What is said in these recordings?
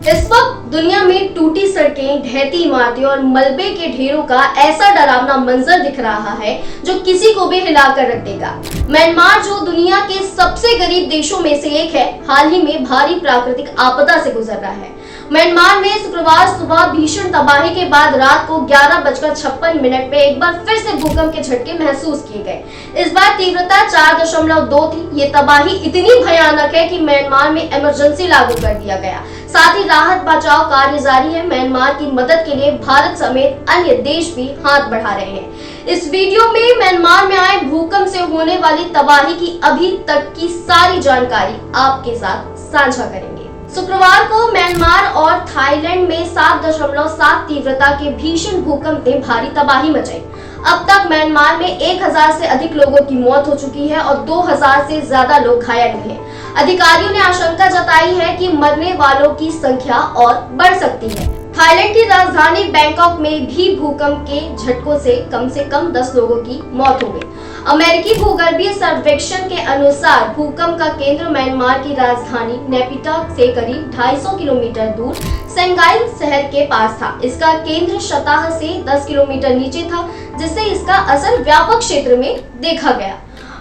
इस वक्त दुनिया में टूटी सड़कें, ढहती इमारतें और मलबे के ढेरों का ऐसा डरावना मंजर दिख रहा है जो किसी को भी हिलाकर रख देगा। म्यांमार, जो दुनिया के सबसे गरीब देशों में से एक है, हाल ही में भारी प्राकृतिक आपदा से गुजर रहा है। म्यांमार में शुक्रवार सुबह भीषण तबाही के बाद रात को 11:56 पे एक बार फिर से भूकंप के झटके महसूस किए गए। इस बार तीव्रता 4.2 थी। ये तबाही इतनी भयानक है कि म्यांमार में इमरजेंसी लागू कर दिया गया। साथ ही राहत बचाव कार्य जारी है। म्यांमार की मदद के लिए भारत समेत अन्य देश भी हाथ बढ़ा रहे हैं। इस वीडियो में म्यांमार में आए भूकंप से होने वाली तबाही की अभी तक की सारी जानकारी आपके साथ साझा करेंगे। शुक्रवार को म्यांमार और थाईलैंड में 7.7 तीव्रता के भीषण भूकंप ने भारी तबाही मचाई। अब तक म्यांमार में 1000 से अधिक लोगों की मौत हो चुकी है और 2000 से ज्यादा लोग घायल हुए हैं। अधिकारियों ने आशंका जताई है कि मरने वालों की संख्या और बढ़ सकती है। थाईलैंड की राजधानी बैंकॉक में भी भूकंप के झटकों से कम 10 लोगों की मौत हो गई। अमेरिकी भूगर्भीय सर्वेक्षण के अनुसार भूकंप का केंद्र म्यांमार की राजधानी नेपिडा से करीब 250 किलोमीटर दूर सेंगाई शहर के पास था। इसका केंद्र सतह से 10 किलोमीटर नीचे था, जिससे इसका असर व्यापक क्षेत्र में देखा गया।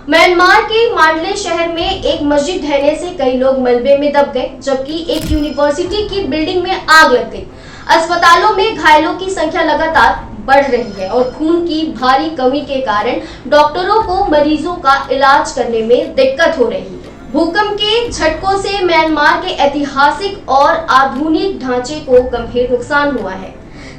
म्यांमार के मांडले शहर में एक मस्जिद ढहने से कई लोग मलबे में दब गए, जबकि एक यूनिवर्सिटी की बिल्डिंग में आग लग गई। अस्पतालों में घायलों की संख्या लगातार बढ़ रही है और खून की भारी कमी के कारण डॉक्टरों को मरीजों का इलाज करने में दिक्कत हो रही है। भूकंप के झटकों से म्यांमार के ऐतिहासिक और आधुनिक ढांचे को गंभीर नुकसान हुआ है।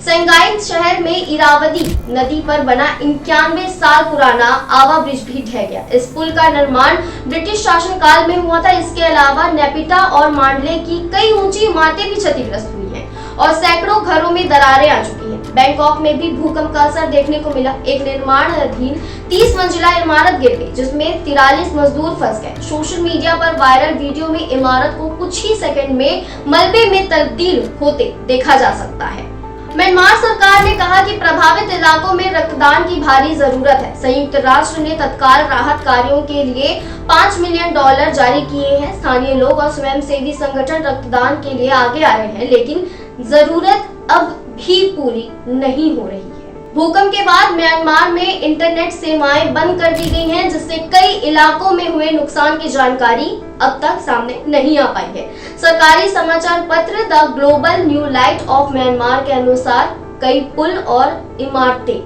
सेंगाई शहर में इरावदी नदी पर बना 91 साल पुराना आवा ब्रिज भी ढह गया। इस पुल का निर्माण ब्रिटिश शासनकाल में हुआ था। इसके अलावा नेपिडा और मांडले की कई ऊंची इमारतें भी क्षतिग्रस्त हुई हैं और सैकड़ों घरों में दरारें आ चुकी हैं। बैंकॉक में भी भूकंप का असर देखने को मिला। एक निर्माणाधीन 30 मंजिला इमारत गिर गई, जिसमें 43 मजदूर फंस गए। सोशल मीडिया पर वायरल वीडियो में इमारत को कुछ ही सेकंड में मलबे में तब्दील होते देखा जा सकता है। म्यांमार सरकार ने कहा कि प्रभावित इलाकों में रक्तदान की भारी जरूरत है। संयुक्त राष्ट्र ने तत्काल राहत कार्यों के लिए $5 मिलियन जारी किए हैं। स्थानीय लोग और स्वयंसेवी संगठन रक्तदान के लिए आगे आ रहे हैं, लेकिन जरूरत अब भी पूरी नहीं हो रही है। भूकंप के बाद म्यांमार में इंटरनेट सेवाएं बंद कर दी गई हैं, जिससे कई इलाकों में हुए नुकसान की जानकारी अब तक सामने नहीं आ पाई है। सरकारी समाचार पत्र the global new light of Myanmar के अनुसार कई पुल और इमारतें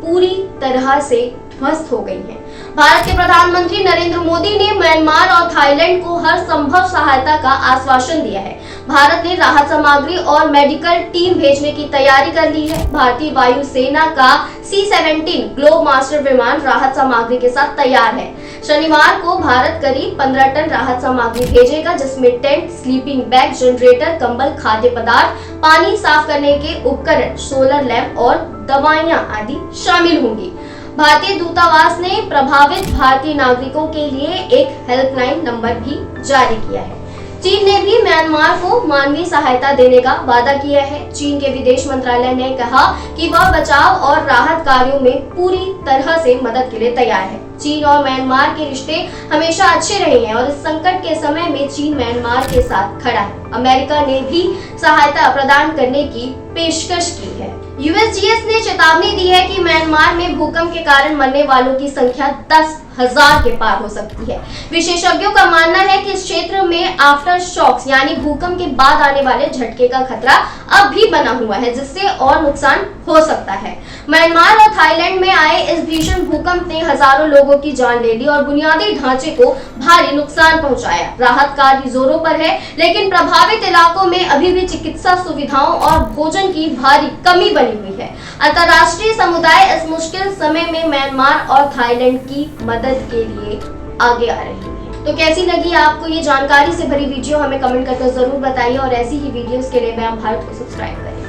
पूरी तरह से ध्वस्त हो गई हैं। भारत के प्रधानमंत्री नरेंद्र मोदी ने म्यांमार और थाईलैंड को हर संभव सहायता का आश्वासन दिया है। भारत ने राहत सामग्री और मेडिकल टीम भेजने की तैयारी कर ली है। भारतीय वायुसेना का C-17 ग्लोब मास्टर विमान राहत सामग्री के साथ तैयार है। शनिवार को भारत करीब 15 टन राहत सामग्री भेजेगा, जिसमें टेंट, स्लीपिंग बैग, जनरेटर, कंबल, खाद्य पदार्थ, पानी साफ करने के उपकरण, सोलर लैंप और दवाइयां आदि शामिल होंगी। भारतीय दूतावास ने प्रभावित भारतीय नागरिकों के लिए एक हेल्पलाइन नंबर भी जारी किया है। चीन ने भी म्यांमार को मानवीय सहायता देने का वादा किया है। चीन के विदेश मंत्रालय ने कहा कि वह बचाव और राहत कार्यों में पूरी तरह से मदद के लिए तैयार है। चीन और म्यांमार के रिश्ते हमेशा अच्छे रहे हैं और इस संकट के समय में चीन म्यांमार के साथ खड़ा है। अमेरिका ने भी सहायता प्रदान करने की पेशकश की है। USGS ने चेतावनी दी है कि म्यांमार में भूकंप के कारण मरने वालों की संख्या 10,000 के पार हो सकती है। विशेषज्ञों का मानना है कि इस क्षेत्र में आफ्टर शॉक्स यानी भूकंप के बाद आने वाले झटके का खतरा अब भी बना हुआ है, जिससे और नुकसान हो सकता है। म्यांमार और थाईलैंड में आए इस भीषण भूकंप ने हजारों लोगों की जान ले ली और बुनियादी ढांचे को भारी नुकसान पहुंचाया। राहत कार्य जोरों पर है, लेकिन प्रभावित इलाकों में अभी भी चिकित्सा सुविधाओं और भोजन की भारी कमी बनी हुई है। अंतर्राष्ट्रीय समुदाय इस मुश्किल समय में म्यांमार और थाईलैंड की मदद के लिए आगे आ रही है। तो कैसी लगी आपको ये जानकारी से भरी वीडियो, हमें कमेंट करके जरूर बताइए और ऐसी ही वीडियोस के लिए मैं भारत को सब्सक्राइब करें।